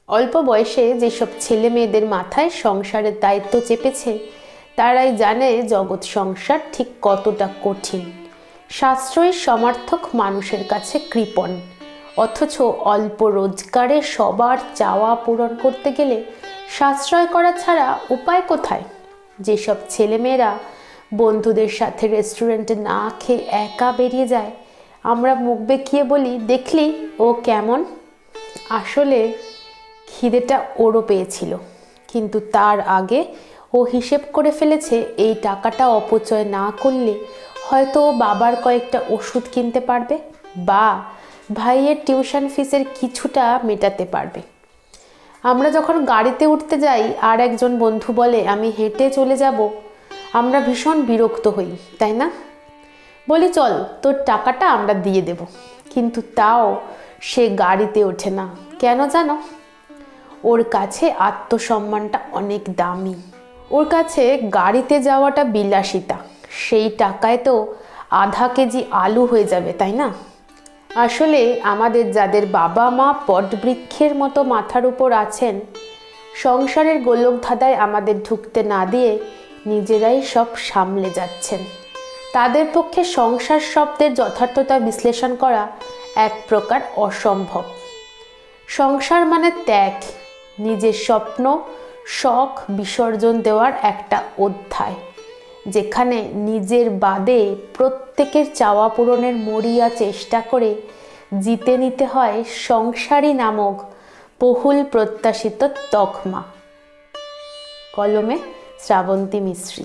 অল্প বয়সে যেসব ছেলে মেয়েদের মাথায় সংসারের দায়িত্ব চেপেছে তারাই জানে জগৎ সংসার ঠিক কতটা কঠিন। সাশ্রয়ী সমার্থক মানুষের কাছে কৃপণ, অথচ অল্প রোজগারে সবার চাওয়া পূরণ করতে গেলে সাশ্রয় করা ছাড়া উপায় কোথায়? যেসব ছেলেমেয়েরা বন্ধুদের সাথে রেস্টুরেন্টে না খেয়ে একা বেরিয়ে যায়, আমরা মুখ বেঁকিয়ে বলি, দেখলি ও কেমন। আসলে খিদেটা ওরও পেয়েছিল, কিন্তু তার আগে ও হিসেব করে ফেলেছে এই টাকাটা অপচয় না করলে হয়তো ও বাবার কয়েকটা ওষুধ কিনতে পারবে বা ভাইয়ের টিউশন ফিসের কিছুটা মেটাতে পারবে। আমরা যখন গাড়িতে উঠতে যাই আর একজন বন্ধু বলে আমি হেঁটে চলে যাব, আমরা ভীষণ বিরক্ত হই, তাই না? বলি চল তোর টাকাটা আমরা দিয়ে দেব, কিন্তু তাও সে গাড়িতে ওঠে না। কেন জানো? ওর কাছে আত্মসম্মানটা অনেক দামি। ওর কাছে গাড়িতে যাওয়াটা বিলাসিতা, সেই টাকায় তো আধা কেজি আলু হয়ে যাবে, তাই না? আসলে আমাদের যাদের বাবা মা বটবৃক্ষের মতো মাথার উপর আছেন, সংসারের গোলকধাঁধায় আমাদের ঢুকতে না দিয়ে নিজেরাই সব সামলে যাচ্ছেন, তাদের পক্ষে সংসার শব্দের যথার্থতা বিশ্লেষণ করা এক প্রকার অসম্ভব। সংসার মানে ত্যাগ, নিজের স্বপ্ন শখ বিসর্জন দেওয়ার একটা অধ্যায়, যেখানে নিজের বাদে প্রত্যেকের চাওয়া পূরণের মরিয়া চেষ্টা করে জিতে নিতে হয় সংসারী নামক বহুল প্রত্যাশিত তকমা। কলমে শ্রাবন্তী মিস্ত্রি।